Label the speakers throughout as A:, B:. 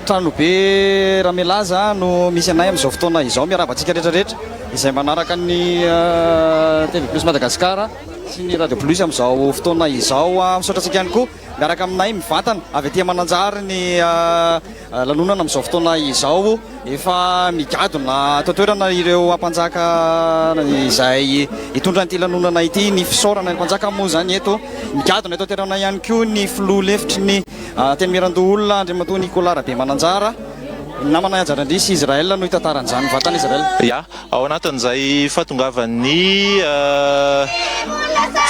A: tranobe Ramelaza no misy anay amin'izao fotoana izao miaravantsika rehetrarehetra izay manaraka ny TV Plus Madagasikara sy ny Radio Plus amin'izao fotoana izao misaotra antsika ihany koa miaraka aminay mivantana avy aty Mananjary ny lanonana amin'izao fotoana izao efa migadona atao toerana ireo ampanjaka izay hitondra an'ity lanonana ity ny fisaorana ny mpanjaka moa zany eto migadona atao toerana ihany koa ny filoha lefitry ny teny mirandoolona andriamatoa Nicolas Rabe Mananjara namana Anjarandrisy Israel no hitantaran'izany vatana Israel.
B: Ya, ao anatin'izay fahatongavan'ny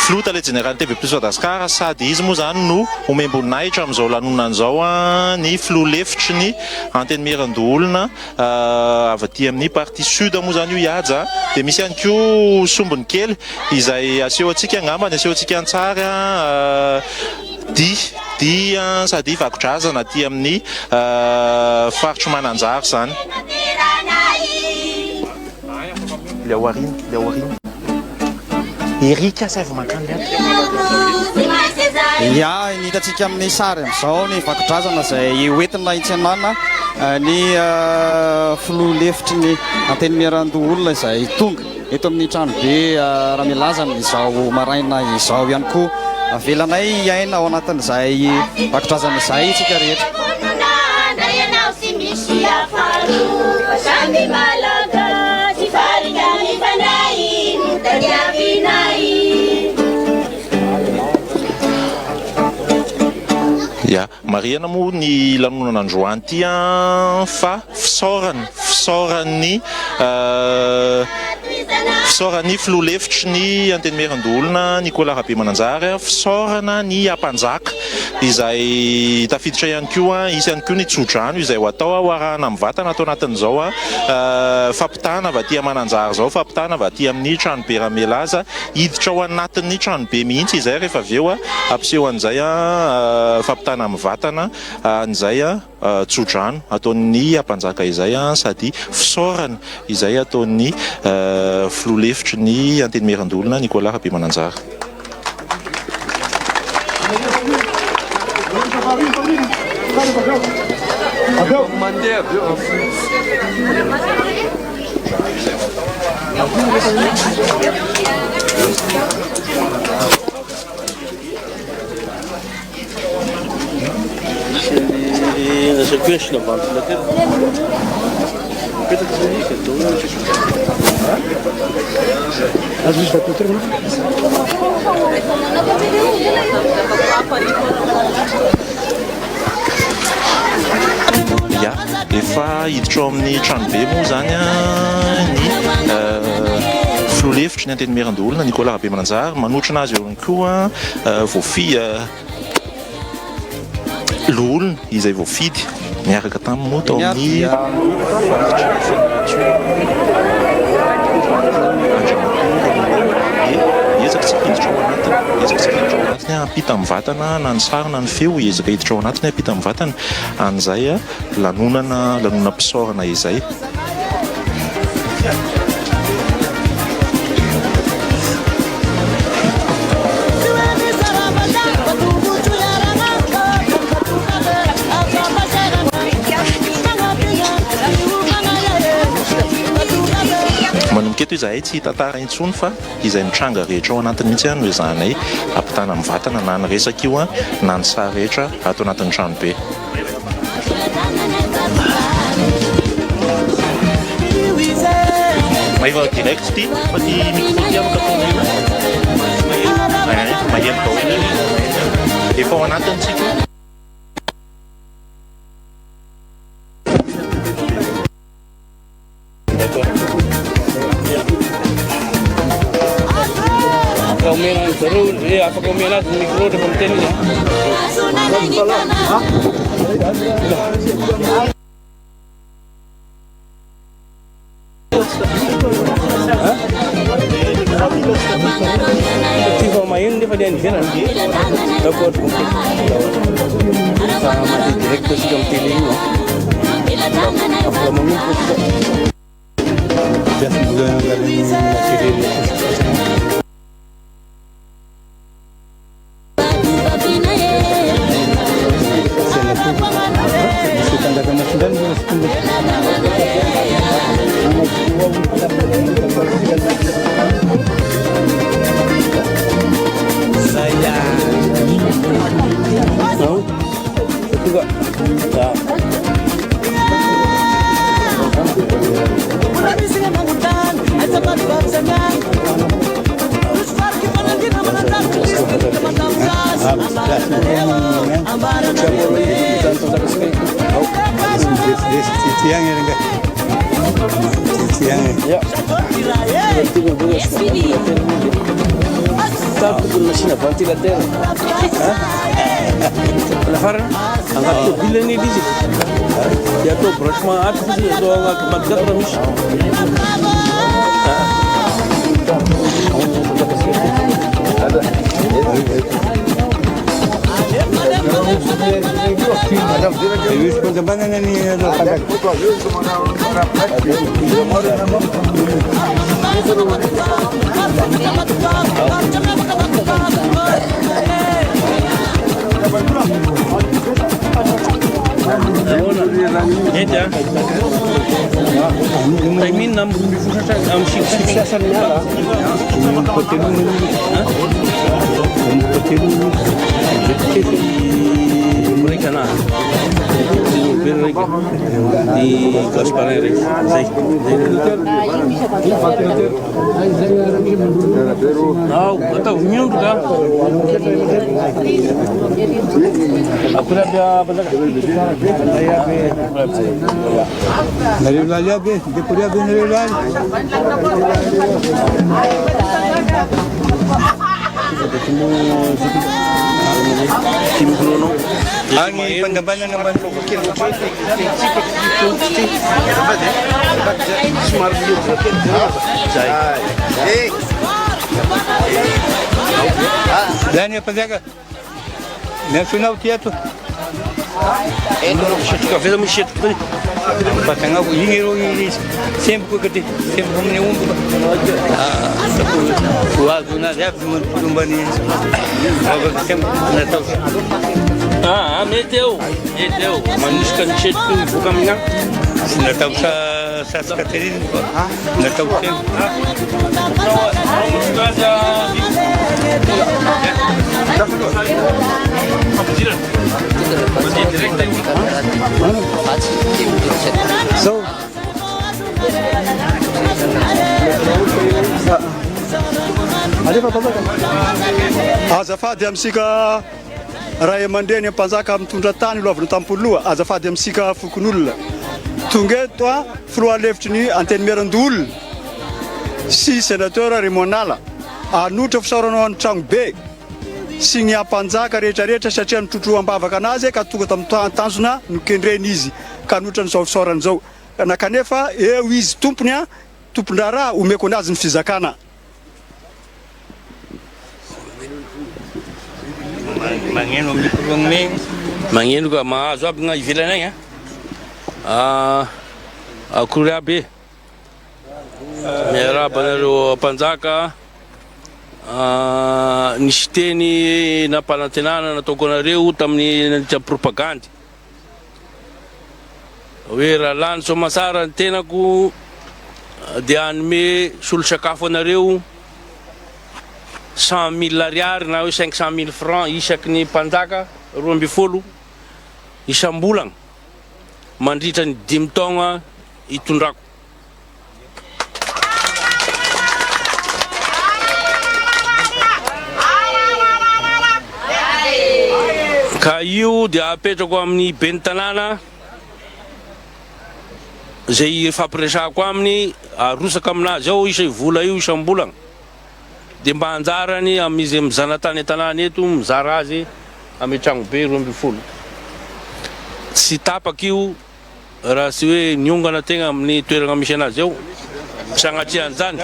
B: filoha tale général TV Plus Madagasikara sady izy moa zany no omemboninahitra amin'izao lanonana izao ny filoha lefitry ny anteny mirandoolona avy aty amin'ny partie sud moa zany io ihaja dia misy ihany koa sombony kely izay aseho antsika angambany aseho antsika antsara dia sady vakotrazana aty amin'ny faritry Mananjary zany. Leawarina. Erika saivo mankany
A: ya ny hitantsika amin'ny sary amin'izao ny vakotrazana izay hoentina hitsanana ny filoha lefitry ny anteny mirandoolona izay tonga eto amin'ny tranobe Ramelaza amin'izao maraina izao ihany koa avelanay iaina ao anatin'izay vakotrazana izay tsika rehetra.
B: Ya, mariana moa ny lanonana androany ity fa fisaorany filoha lefitry ny anteny mirandoolona Nicolas Rabe Mananjary fisaorana ny ampanjaka izay tafiditra ihany koa isy ihany koa ny tsodrano izay ho atao arahana amin'ny vatana atao anatin'izao fampitana avy aty Mananjary zao fampitana avy aty amin'ny tranobe Ramelaza hiditra ao anatin'ny tranobe mihitsy izay rehefa avy eo ampiseho an'izay fampitana amin'ny vatana an'izay tsodrano ataon'ny ampanjaka izay sady fisaorana izay ataon'ny filoha lefitry ny anteny mirandoolona Nicolas Rabe Mananjary. Ya, efa hiditra ao amin'ny tranobe moa zany ny filoha lefitry ny anteny mirandoolona Nicolas Rabe Mananjary manotrina azy eo ihany koa voafia loholona izay voafidy miaraka tamin'ny moa tao amin'ny apita amin'ny vatana na ny sary na ny feo ezaka hiditra ao anatiny apita amin'ny vatana an'izay lanonana mpisaorana izay. Manomboka eto izahay tsy tantara intsony fa izay mitranga rehetra ao anatiny mihitsy no izahanay ampitana amin'ny vatana na ny resaka io na ny sary rehetra ato anatin'ny tranobe. Maiva direct ty fa ty microphone amaka maheno daholo efa ao anatiny tsika.
C: Apa kau minat mikro de konten ni? Tiba main di pada ni kan? Dapat konten. Sama di direktur si kami pilih. Apa mungkin kita? Just bulan kali ni masih Pandakana sudah nih sepuluh. Saya tahu juga. Ya. Tapi tu mesin ventilator. Lahar, angkat tu bila ni di sini. Dia tu bersama aku sih, tu angkat maggat ramis. Wis pengembangan ni ada pada. Eda. Taimin nam bisa am siksa ni lah. Mereka nak di Kasparere. Tahu, tahu minum juga. Aku dah benar. Dari belajar be, dia kuliah be dari belajar. Lagi pengembangan dengan fikir smart dan ya penjaga nasional teatro que fez uma enxerto para pegar o dinheiro e sempre que sempre como nenhum o algo na deve muito bem agora sempre na tal meteu mas que enxerto que vou caminhar na tal sa Catarina na tal tempo So azafady amsika raha aman-dreny ampanjaka mitondra tany lovany tampoloha azafady amsika fokon'olona tonga eto a filoha levitry ny anteny Merandolona sy sénateur Rimonala anotra fisaoranao amin'ny tragno be sy ny ampanjaka rehetrarehetra satria nitrotro ambavaka anazy ka tonga tamin'ny tanjona nokendreny izy ka anotra n'izao fisaorana izao nakanefa eo izy tompony a tompon-draharaha omeko anazy ny fizakana.
D: Magneno ka mahazo aby gna ivelany agny akory aby miaraba anareo mpanjaka nisy teny nampanantenana nataoko anareo tamin'ny nandritra propagandy hoe raha lany soamasara ny tenako dia hanome solo-sakafo anareo 100 000 ariary na hoe 500 000 francs isaky ny mpanjaka 12 isam-bolagna mandritra ny 5 taogna itondrako. Ka io dia apetrako amin'ny ben'ny tanàna zay fampiresahako aminy arosaka aminazy ao isa vola io isam-bolagna dia mba anjarany amizy mizanatany an-tanàna eto mizara azy amin'ny tragno be 12 tsy tapaky io raha sy hoe niongana tegna amin'ny toerana misy anazy ao sagnatria an'izany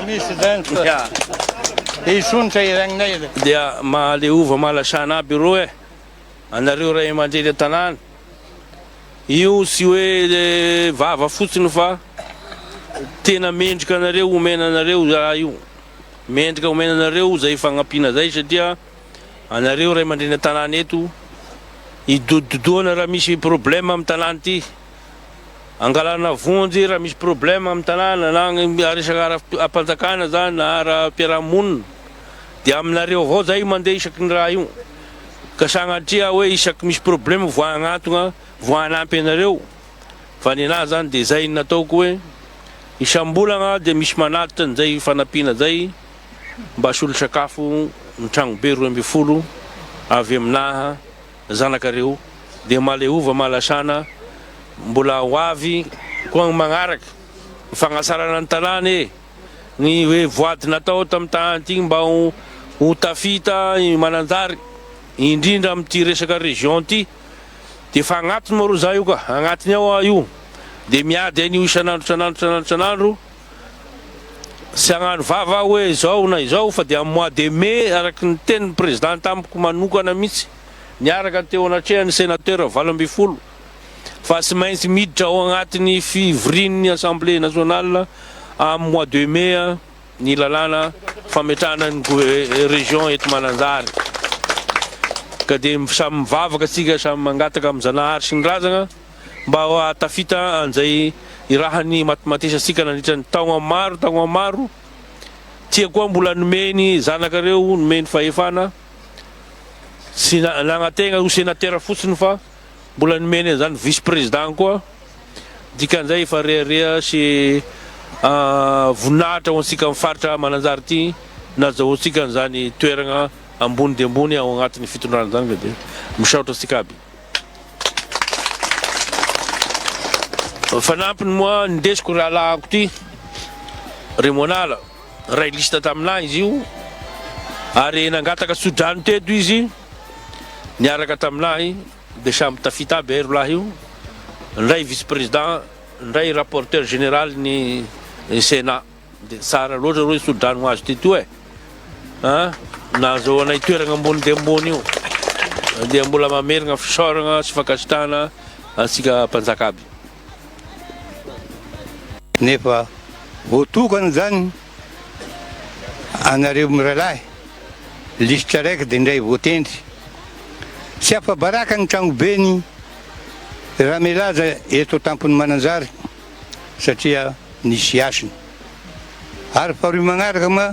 D: dia mahaleova mahalasana aby rô anareo ray aman-dreny an-tanàna io sy hoe vava fotsiny fa tena mendrika anareo omena anareo raha io mendrika omena anareo zay fagnampiana zay satria anareo ray aman-dreny an-tanàna eto idododoana raha misy problème amin'ny tanàna ty angalana vonjy raha misy problème amin'ny tanàna na resaka ara-panjakana zany na ara-piarahamonina dia aminareo avao zay mandeha isaky ny raha io ka sagnatria hoe isaky misy problème voagnatona voanampy anareo fa ny anahy zany dia zay nataoko hoe isam-bolagna dia misy manatitra an'izay fanampiana zay mba asolo sakafo ny tragnobe 12 avy aminaha zanakareo dia maleova mahalasana mbola ho avy koa magnaraky fagnasarana ny tanàna ny hoe voady natao tamin'ny tany ity mba ho tafita Mananjary indrindra amin'ity resaka région ty dia fa agnatiny moa ro za io ka agnatiny ao io dia miady an'io isanandro sy agnano vava hoe izao na izao fa dia mois de mai araky ny tenin'ny président tamiko manokana mihitsy niaraka teo anatrehany sénateur 20 fa sy maintsy miditra ao agnatiny fivrin'ny assemblée nationale amin'ny mois de mai ny lalàna fametrahana ny région eto Mananjary ka dia samy mivavaka atsika samy mangataka amin'ny Zanahary sy ny razana mba tafita an'izay irahany matematisasika nandritra ny taogna maro tia koa mbola nomeny zanakareo nomeny fahefana sy nagnategna ho sénateur fotsiny fa mbola nomeny zany vice président koa dikan'izay fa rehareha sy voninahitra ho ansika amin'ny faritra Mananjary ty nazahoantsika n'izany toerana ambony dia ambony ao agnatin'ny fitondrana zany dia misaotra antsika aby. Fanampiny moa ndesiko raha lahako ty Remonala ray lista taminahy izy io ary nangataka sodrano teto izy niaraka taminahy dia samy tafita aby rolahy io ndray vice président ndray rapporteur général ny Sénat dia tsara loatra rô sodrano azy teto nazahoanay toerana ambony dia ambony io dia mbola mamerina fisaorana sy fakasitana antsika mpanjaka aby.
E: Nefa voatokana zany anareo miralahy lisitra raiky dia indray voatendry sy afabaraka ny tragnobeny raha milaza eto tampony Mananjary satria nisy asiny ary faharoy magnaraka ma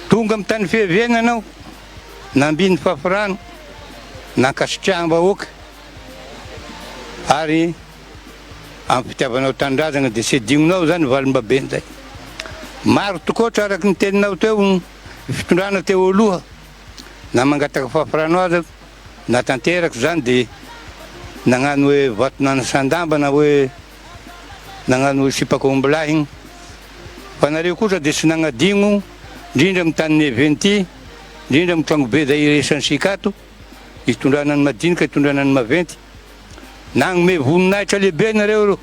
E: tonga amin'ny tany fihaviana anao nambiny fafirano nankasitrahana vahoaka ary amin'ny fitiavanao tanindrazana dia sy adinonao zany valim-babeny zay maro tokotra araky ny teninao teo fitondrana teo aloha na mangataka fafirano azy na tanteraka zany dia nagnano hoe vatonana sandamba na hoe nagnano hoe sipakombolahy igny fa nareo kosa dia sy nagnadigno indrindra amin'ny tanin'ny eveny indrindra amin'ny tragnobe zay iresansika ato hitondrana ny madinika hitondrana ny maventy nagnome voninahitra lehibe nareo ro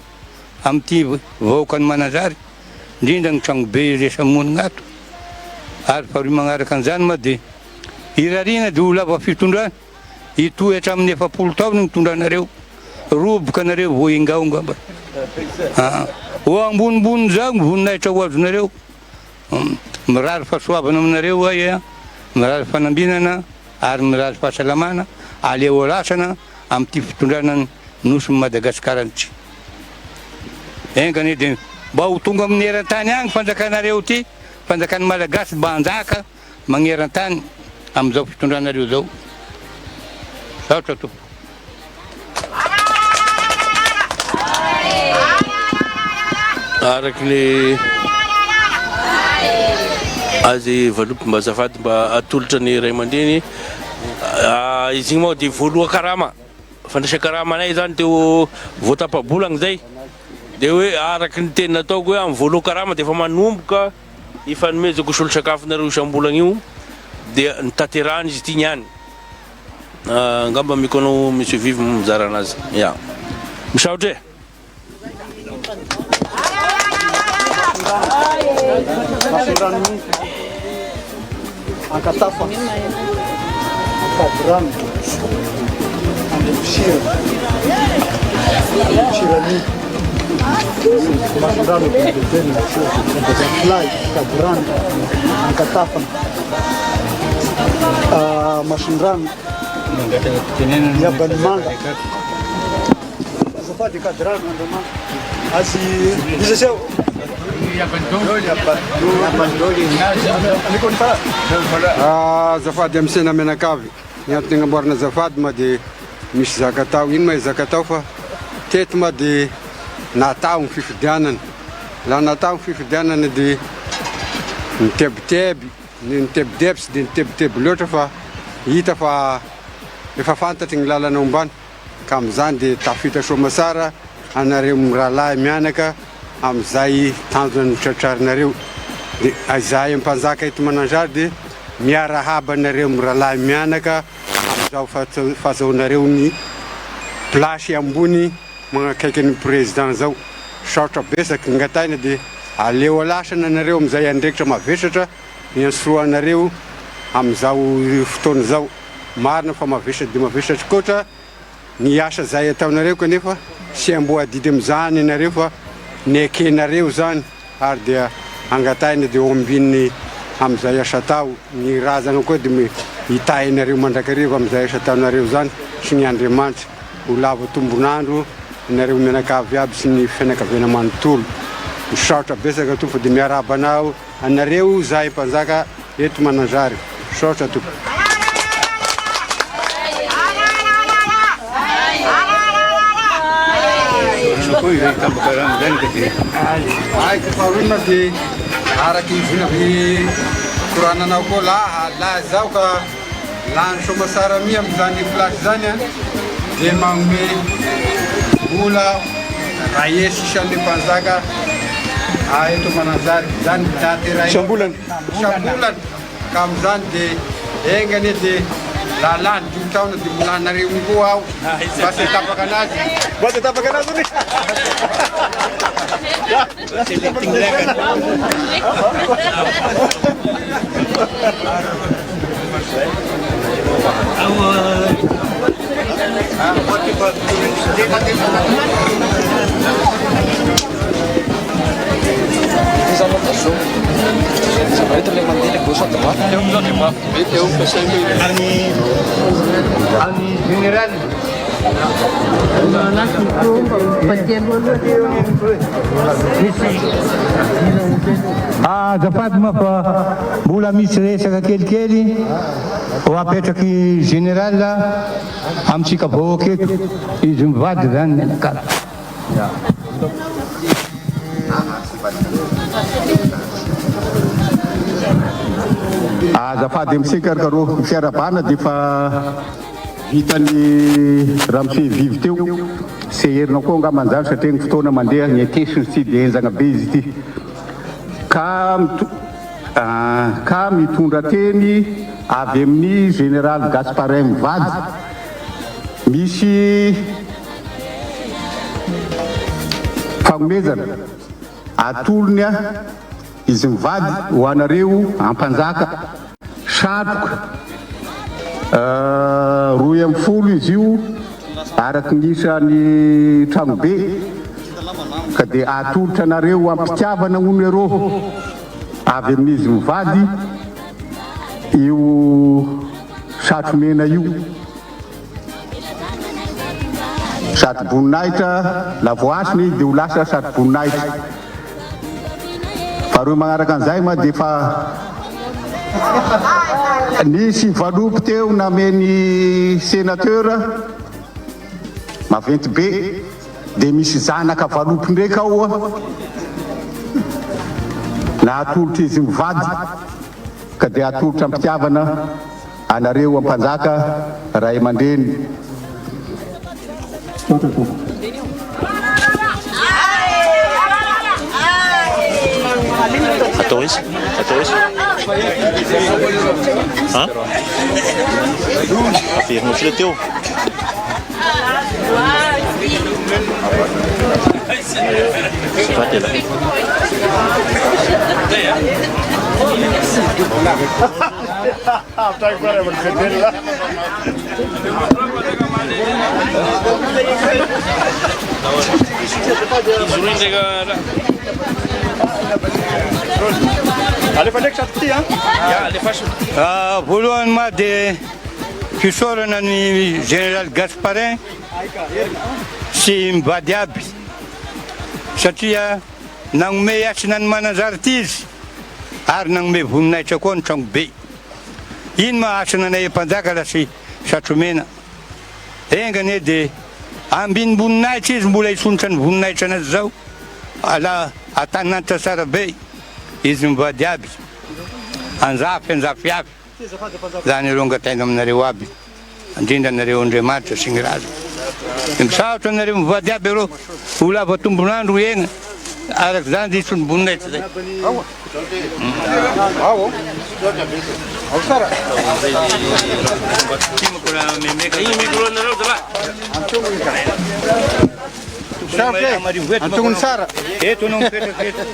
E: amin'ity vahoakany Mananjary indrindra ny tragnobe iresamonina ato ary faharoy magnaraka an'izany ma dia irariana dia olo ava fitondrana hitohy hatramin'ny 70 taona mitondranareo roboka nareo vo ingaongamba ho ambonimbony zao voninahitra ho azonareo mirary fahasoavana aminareo ay mirary fanambinana ary mirary fahasalamana aleo lasana amin'ity fitondrana nosy Madagasikara an'ity engany dia mba ho tonga amin'ny eran-tany agny fanjakanareo ty fanjakan'ny Malagasy mba hanjaka magneran-tany amin'izao fitondranareo zao saotra to
D: araky le azy valopy mba azafady mba atolotra ny ray aman-dreny izy igny moa dia voaloha karama fandraisa karama anay zany teo voatapabolagna zay dia hoe araky ny teny nataoko hoe amin'ny voaloha karama dia efa manomboka ifanomezako solo sakafonareo isam-bolagna io dia nitaterahany izy ty niany angamba mikonao monsieur Vive mizara anazy ya misaotra
C: Ankatafa Fabrano Andepsira Chirani Masundano Bendeni Fly Fabrano Ankatafa Masundano Yabanimanga azafady kadrano androma azy izy seo
F: azafady amin'ny sena menakavy ny antony namboarina azafady ma dia misy zaka tao ino ma zaka tao fa teto ma dia natao ny fifidianana la natao ny fifidianana dia nitebiteby nitebideby sy dia nitebiteby loatra fa hita fa efa fantatry ny lalana ombany ka amin'izany dia tafita soamasara anareo rahalahy mianaka amin'izay tanjona tratrarinareo dia izahay mpanjaka eto Manandrary dia miarahaba anareo rahalahy mianaka amin'izao fahazaonareo ny plasy ambony magnakaiky ny président zao saotra besaky ngataina dia aleo alasana anareo amin'izay andraikitra mavesatra niansoanareo amin'izao fotoana zao marina fa mavesatra dia mavesatra koatra ny asa zay ataonareo kanefa sy amboa adidy amin'izany ianareo fa ny ekenareo zany ary dia angataina dia ombininy amin'izay asa tao ny razana koa dia hitahinareo mandrakarivo amin'izay asa taonareo zany sy ny Andriamanitra ho lava tombonandro nareo mianakavy aby sy ny fianakaviana manontolo misaotra besaka tompo dia miarabanao anareo zahay mpanjaka eto Manandrary saotra tompo aiko faharoana dia araky ny korananao koa la zao ka lany soamasara mi amin'izany plasy zany a dia magnome vola raesy isan'ny mpanjaka eto Manandrary zany daty ray
C: Isambolana
F: ka amin'izany dia engany dia lalany 10 taona dia molanareo koa aho mba sy tapaka anazy
C: mba sy tapaka anazy ny
E: General azafady ma fa mbola misy resaka kelikely ho apetraky général amintsika vahoaka eto izy mivady zany menakavy
G: azafady amintsika karoa fiarabana dia fa hitany ramose vivy teo sy herina koa nga manjary satria ny fotoana mandeha ny atesiny sy dia enzagna be izy ity ka mitondra teny avy amin'ny général Gasparin mivady misy fagnomezana atolony a izy mivady ho anareo ampanjaka satroka 2 izy io araky nisany tragnobe ka dia atolotra anareo ampitiavana numéro avy amin'izy mivady io satromena io satroboninahitra la voasiny dia ho lasa satroboninahitra faharoa magnaraka an'izay ma dia fa nisy valopy teo nameny sénateur maventy be dia misy zanaka valopy ndraika ao nahatolotra izy mivady ka dia atolotra ampitiavana anareo ampanjaka ray aman-dreny
B: atao izy averina fila teo fatela
C: alefa ndraiky satroty
E: voalohany ma dia fisaorana ny général Gasparin sy mivady aby satria nagnome asina ny mananjarity izy ary nagnome voninahitra koa ny tragno be. Ino mahasina anay mpanjaka lasy Satromena engany e dia ambiny voninahitra izy mbola hisonitra ny voninahitra anazy zao ala ataninanitra tsara be izy mivady aby anjafy avy zany erongataina aminareo aby indrindra anareo Andriamanitra sy ny raza misaotra anareo mivady aby arô ho lava tombonandro egna araka zany dia hisony voninahitra zay.
F: Antongony sara.
E: Eto anao mipetraka eto.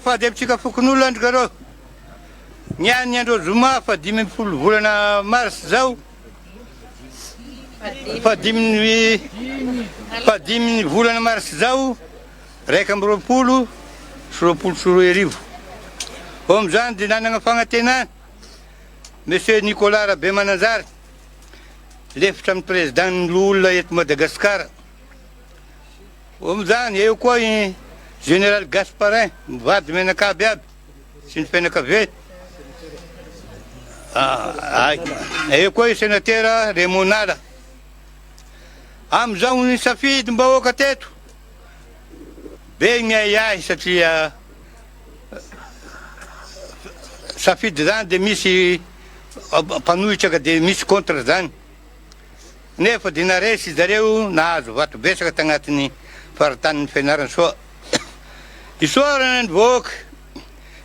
E: azafady amintsika fokon'olona androkareo. Niany andro zoma fa 5 volana mars zao. Fa 5 volana mars zao, 2 sy 20. Amin'izany dia nanana fagnantenana Monsieur Nicolas Rabe Mananjary, lefitra amin'ny présidentin'olona eto Madagasikara. Amin'izany eo koa i général Gasparin, mivady menakaby aby sy ny fianakaviany. Eo koa i sénateur Raymond Nala. Amin'izao ny safidy mbahoaka teto, be miahiahy satria safidy zany dia misy mpanohitra ka dia misy contre zany. Nefa dia naresy zareo nahazo vato besaka tagnatin'ny faritanin'ny Fianarantsoa. Isorana ny vahoaka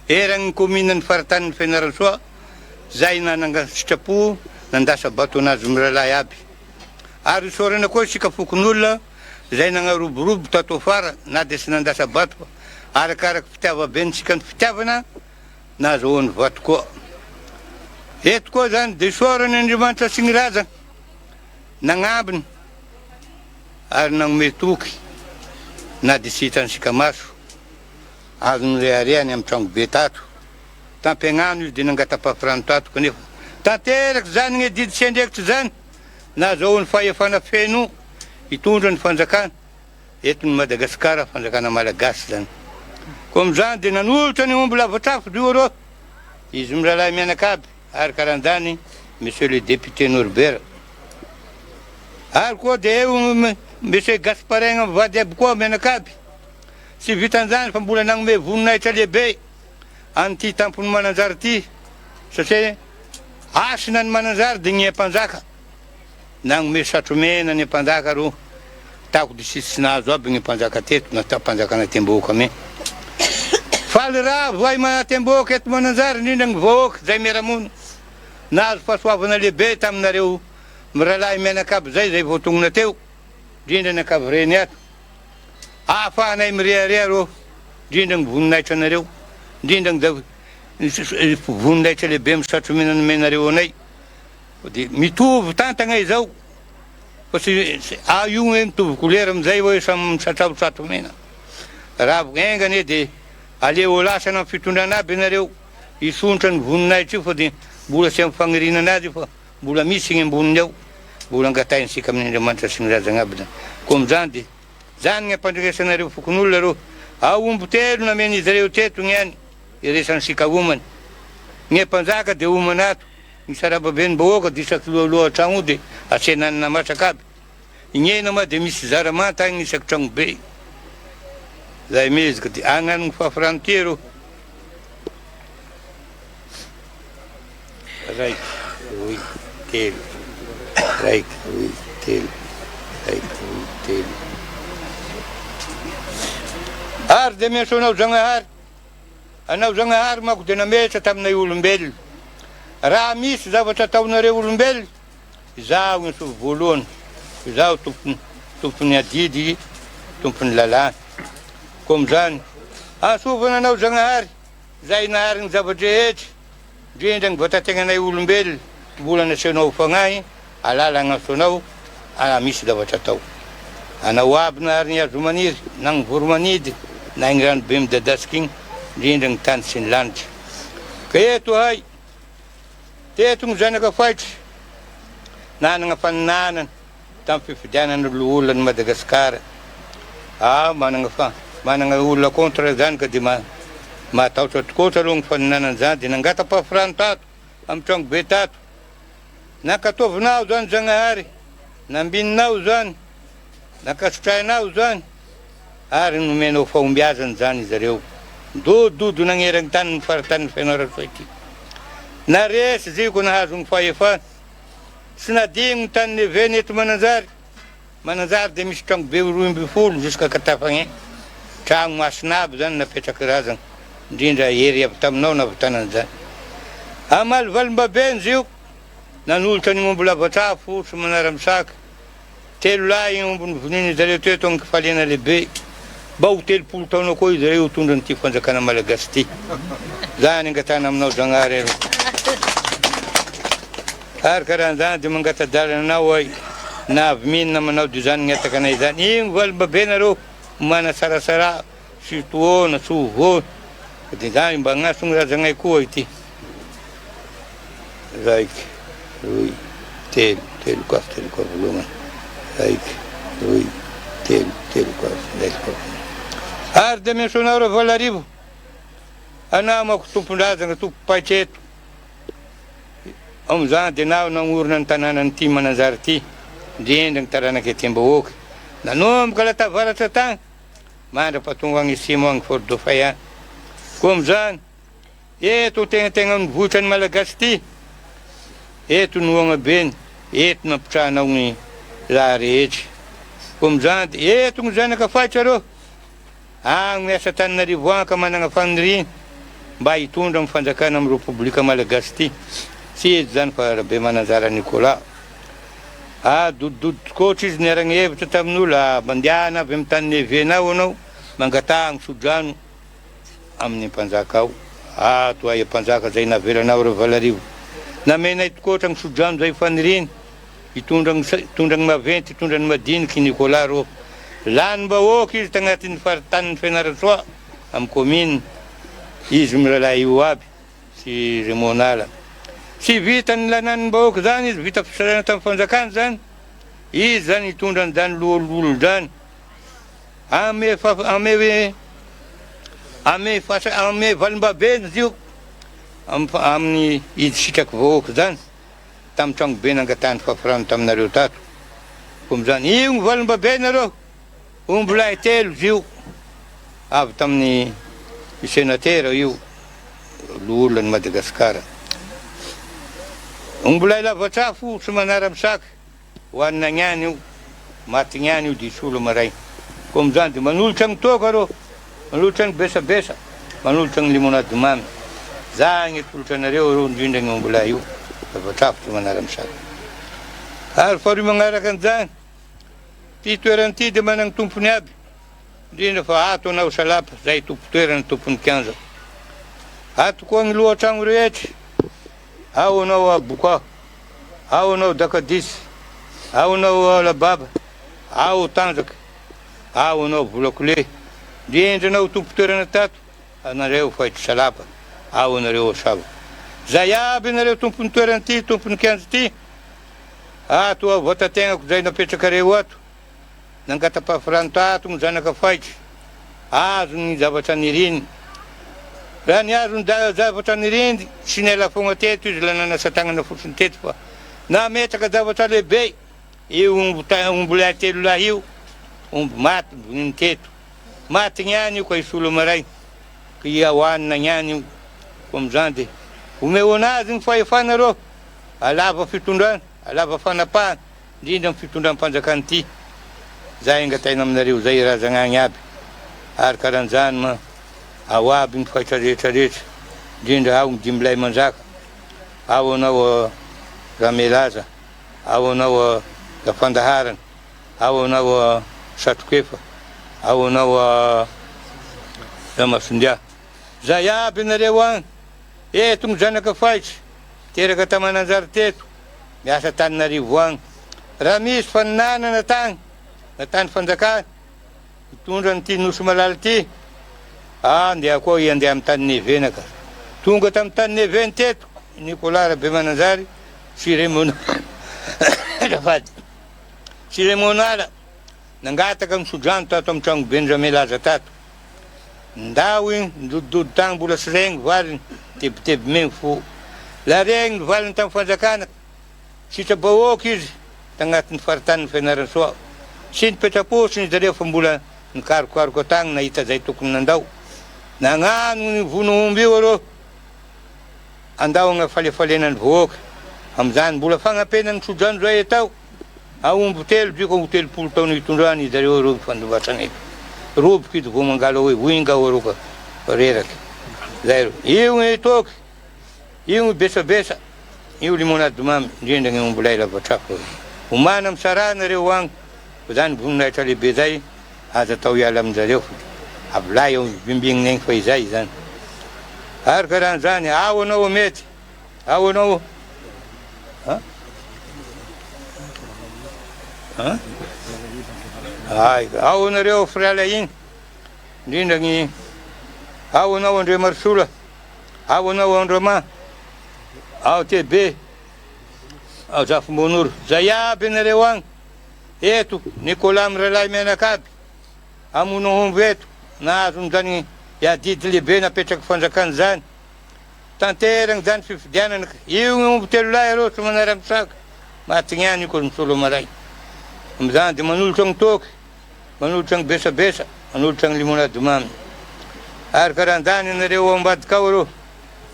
E: eran'ny commune-ny faritanin'ny Fianarantsoa, zay nananga sitrapo nandasa bato anazy miralahy aby. Ary isorana koa sika fokon'olona zay nanaroborobo tato afara na dia sy nandasa bato fa arakaraky fitiava-bentsika ny fitiavana nahazoany vato koa. Eto koa zany dia isorana Andriamanitra sy ny razana nagnambiny ary nagnome toky na dia sy hitansika maso azony rehareany amin'ny tragno be tato. Tampiagnano izy dia nangatapafirano tato kanefa tanteraky zany ny didy sy andraikitra zany nahazoany fahefana feno hitondra ny fanjakana eto ny Madagasikara, fanjakana malagasy zany. Ko amin'izany dia nanolotra ny omby lavatrafo io arô izy miralahy mianakaby ary karan'izany monsieur le député Norbert. Ary koa dia eo monsieur Gasparin mivady aby koa mianakaby. Sy vitan'izany fa mbola nagnome voninahitra lehibe an'ity tampony Mananjary ity satria asina ny Mananjary dia ny mpanjaka. Nagnome satromena ny mpanjaka ro tako dia sisy nahazo aby ny mpanjaka teto nata mpanjakana Temboka me. Faly raha voay Temboka eto Mananjary indrindra ny vahoaka zay miaramonina. Nahazo fahasoavana lehibe taminareo miralahy mianakaby zay voatognona teo, indrindra ny ankavireny ato. Ahafahanay mirehareha rô, indrindra ny voninahitra anareo, indrindra ny voninahitra lehibe misatromena nomenareo anay. Dia mitovy tantagna izao fa sy io hoe mitovy kolera amin'izay hoe samy misatrao satromena. Raha engany dia aleo lasana amin'ny fitondrana aby ianareo hisontra ny voninahitra io fa dia mbola sy amin'ny fagnirinana azy fa mbola misy igny amboniny ao, mbola angatahinsika amin'ny Andriamanitra sy ny razana aby zany. Ko amin'izany dia zany ny ampandresanareo fokon'olona rô. Aomby telo nameny izy reo teto ny any iresansika omany. Ny mpanjaka dia omanato, ny sarababeny bahoaka dia isaky loaloha tragno dia asenanina matraka aby. Ignena ma dia misy zaramanta agny isaky tragno be. Zay mezika dia agnano ny fahafirano ty rô. Raiky, roy, telo. Raiky, roy, telo. Raiky, roy, telo. Ary dia mianso anao Zagnahary. Anao Zagnahary manko dia nametra taminay olombelona. Raha misy zavatra ataonareo olombelona, izaho ny sovo voalohany, izaho tompony adidy, tompony lalàna. Ko amin'izany asovana anao Zagnahary, zay nahary ny zavatra rehetra, indrindra ny vatantegnanay olombelona, mbola nasehoanao fagnahy, alala agnasoanao, misy zavatra atao. Anao aby nahary ny hazo maniry, na ny voromanidy, na ny ranobe midadasika igny, indrindra ny tany sy ny lanitra. Ka eto hay, teto ny zanaka faitra, nanana faninanana tamin'ny fifidianana olona ny Madagasikara. Manana olona contre zany ka dia matahotra tokotra aloha ny faninanana zany dia nangatapafirano tato amin'ny tragno be tato. Nankataovinao zany Zagnahary, nambininao zany, nankasotrahinao zany, ary nomenao fahombiazana zany izy reo. Dododo nagnerany tany ny faritanin'ny Fianarantsoa ity. Naresy ziko nahazo ny fahefana. Sy nadigno ny tany neveny eto Mananjary. Mananjary dia misy tragno be 12 jusqu'à Katafagné. Tragno masinaby zany napetraky razana. Indrindra hery avy taminao navatanana zany. Amaly valim-babeny zio, nanolotra ny omby lavatrafo sy manara-misaka. 3 lahy omby ny voniny zareo teto amin'ny kifaliana lehibe. mba ho 30 taona koa izy reo tondra n'ity fanjakana malagasy ity zany angatana aminao Zagnahary aro ary karahan'izany dia mangatadalana anao ay na avy mihinana manao dia zany gn'etaka anay zany igny valim-babe nareo mana sarasara sy tohona sy ovona dia zany mba agnasony razanay koa ity raiky roy telo kwasy voalohany raiky roy telo kwasy ary dia miasonao reo 7 anamako tompon-drazana tompo-paitreto amizany dia nao nagnorona ny tanàna n'ity Mananjary ity indrindra ny taranaka Tembahoaka nanomboka latavaratra tagny mandra-patonga agny Simo agny Fort Dauphin any koa amizany eto tegna nivohitra ny malagasy ity eto noagna beny eto nampitrahanao ny raha rehetra koa amizany dia eto ny zanaka faitra reo agny miasa Tananarivo agny ka managna faniriny mba hitondra amin'ny fanjakana amin'ny Repoblika Malagasy ity sy eto zany fa Rabe Mananjara Nicolas dodidody koatra izy niaragna hevitra tamin'olo mandehana avy amin'ny tany nevenao anao mangatahagny sodrano amin'ny mpanjaka ao toa mpanjaka zay navelanao reo 7 namenay tokoatra ny sodrano zay faniriny hitondrany maventy hitondrany madiniky Nicolas reo lanim-bahoaka izy tagnatin'ny faritanin'ny Fianarantsoa amin'ny commune izy miralahy io aby sy Remonala sy vita ny lananim-bahoaka zany izy vita fisarana tamin'ny fanjakana zany izy zany hitondra zany lohololo zany ame valim-babe izy io amin'ny izy sitraky vahoaka zany tamin'ny tragno be nangatahany fafirano taminareo tato koa amizany io ny valim-babe nareo ombolahy 3 izy io avy tamin'ny sénateur io loolona ny Madagasikara ombolahy lavatrafo sy manara-misaka hoanina gnany io maty gnany io dia solo maray koa amizany dia manolotra ny toka reo manolotra ny besabesa manolotra ny limonady mamy zany tolotra anareo reo indrindra ny ombolahy io lavatrafo sy manara-misaka ary faharoy magnaraka an'izany ty toeran'ity dia managny tompony aby indrindra fa ato anao salapa zay tompo toerana tompony 15 ato koa ny lohatragno rehetra ao anao Aboka ao anao Dakadisy ao anao Lababa ao Tanjaka ao anao Volakole indrindra anao tompo toerana tato anareo fahitra salapa ao anareo Sava zay aby anareo tompony toerana ty tompony 15 ty ato voatategnako zay napetrakareo ato nangatapafirano tato ny zanaka fahitra azo ny zavatra niriny raha ny azo ny zavatra niriny sy niala fogna teto izy lananasa tagnana fotsiny teto fa nametraka zavatra lehibe io ombolahy 3 lahy io omby maty ny teto maty gnany io ka isolo maray ka iahoanina gnany io koa amizany dia omeo anazy ny fahefana reo alava fitondrana alava fanapahana indrindra amin'ny fitondram-panjakana ity zay angataina aminareo zay raha zagnagny aby ary karan'izany ma ao aby ny fahitra rehetrarehetra indrindra ao ny Dimbilay Manjaka ao anao Ramelaza ao anao Gafandaharana ao anao Satrokefa ao anao Ramasondia zay aby nareo agny eto ny zanaka fahitra teraka ta Mananjary teto miasa Tananarivo agny raha misy faninanana tagny natany fanjakana hitondra n'ity nosy malala ty andeha koa andeha amin'ny tany nevena ka tonga tamin'ny tany nevena teto Nicolas Rabe Mananjary sy Remonala nangataka misodrano tato amin'ny tragno Benjamin Laza tato ndao igny ndodidody tagny mbola sy regny valiny tebiteby megny fo la regny valiny tamin'ny fanjakana sitrabahoaka izy tagnatin'ny faritanin'ny Fianarantsoa sy nipetraposiny izy reo fa mbola nikarokaroka tagny nahita zay tokony nandao nagnano ny vonoomby io areo andao agna falefalenany vahoaka amizany mbola fagnapenany sodrano zay atao aomby 3 biko 30 taona hitondrany izy reo areo fandovatrany roboky izy vo mangala hoe voinga areo ka reraky zay reo io gny toky io gny besabesa io limonady mamy indrindra gny ombolay lavatrafo omana misarana reo agny zany voninahitra lehibe zay azo atao hiala amin'zareo avilay eo bimbinina egny fa izay zany ary karahan'zany ao anao mety ao anao ay ao anareo friala iny indrindra gny ao anao Andre Marsola ao anao Androma ao TB ao Zafy Monoro zay aby anareo agny eto Nicolas miralahy menakaby amonahombo eto nahazo zany iadidy lehibe napetraky fanjakany zany tanteragny zany fifidianana io ombo telo lahy areo tsy manara-misaka matigny io koa misolo maray amizany de manolotra gny toky manolotra gny besabesa manolotra gny limonady mamy ary karahan'zany anareo ambadikao areo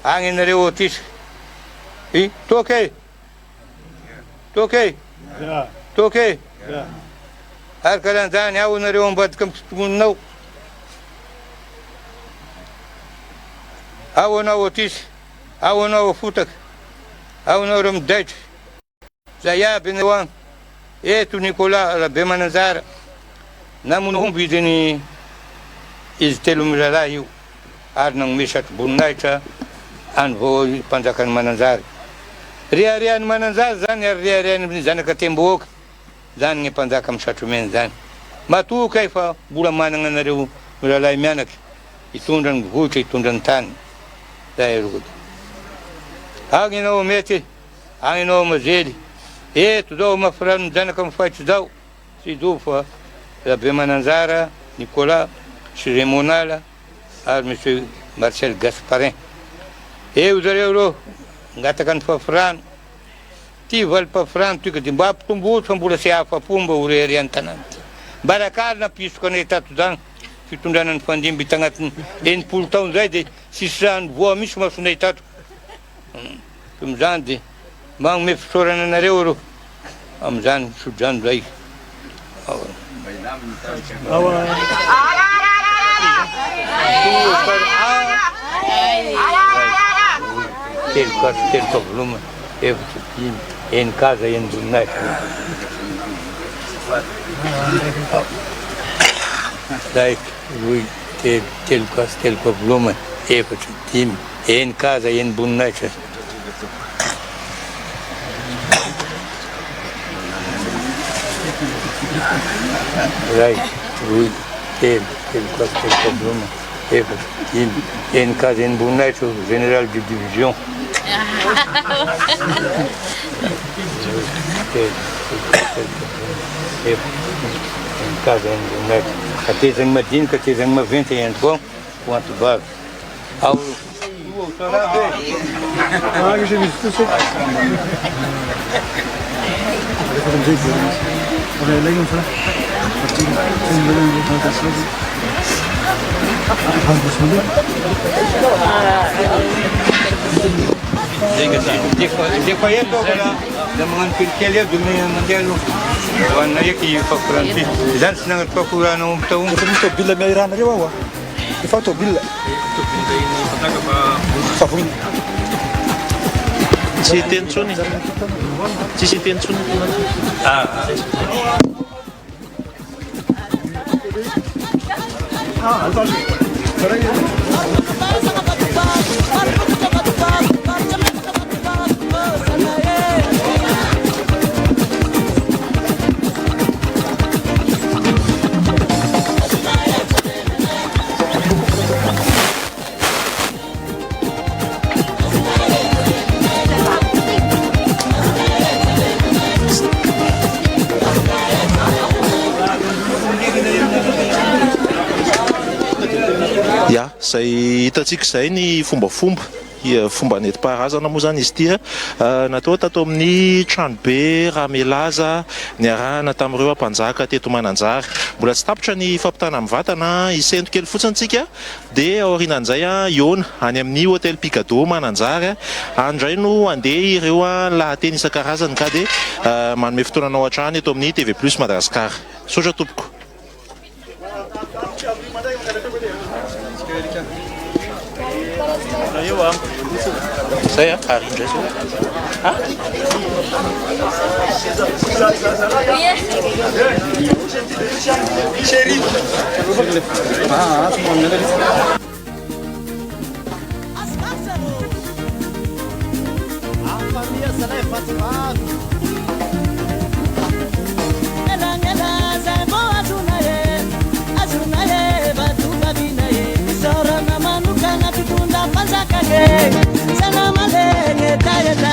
E: agny anareo autiste toky e toky e toky e ary karahan'zany ao anareo ambadika amy fitomoninao ao anao autiste ao anao afotaky ao anao reo midaitra zay aby anareo agny eto Nicolas rabe Mananjara namonahombo izy telo miralahy io ary nagnome satroboninahitra any vao mpanjakany Mananjary riariany Mananjary zany ary riariany zanaka Tembohoka zany gny mpanjaka amy satromeny zany matoky ay fa mbola managna anareo miralahy mianaky hitondra ny vohitra hitondra ny tany zay rody agny anao mety agny anao mazely eto zao mafirano zanaka mifaitry zao tsy do fa rabe Mananjara Nicolas sy Remonala ary monsieur Marcel Gasparin eo zareo reo ngataka ny fafirano ty valipafirano tyka de mba ampitomboto fa mbola sy afa-po mba ho rearian'ny tanàna mbarakary napisoka anay tato zany fitondranany fandimby tagnatiny 80 taona zay de sisy rano voa misy masonay tato amizany de magnome fisorana anareo reo amizany sodrano zay telo kavoloma efatra dimy eny kaza eny voninahitra raiky roy telo kasy telo kavoloma efatra dimy eny kaza eny voninahitra raiky roy telo kasy telo kavoloma efatra dimy eny kaza eny voninahitra général de division casa eny voninahitra katezagny madinika katezagny maventy ihany koa ho antovavy ao defa eto kola da magnano kelikely eo de mandeha aloha hoanina eky fakorano ty zany tsy nagnano fakoranao amy taogno
C: tobile miairanareo ao efa tobile favoiny
B: tsy teny tsony tsisy teny tsony ya zay hitatsika zay ny fombafomba fomba nentim-paharazana moa zany izy tia natao tato amin'ny trano be Ramelaza niarahana tamin'ireo mpanjaka teto Mananjary mbola tsy tapitra ny fampitana amin'ny vatana isento kely fotsiny tsika de aorinan'izay iona any amin'ny hôtel Picado Mananjary andray no andeha ireo lahateny isan-karazany ka de manome fotoananao hatrany eto amin'ny TV Plus Madagasikara sotra tompoko saya arindra so
H: Sana malenge tayeta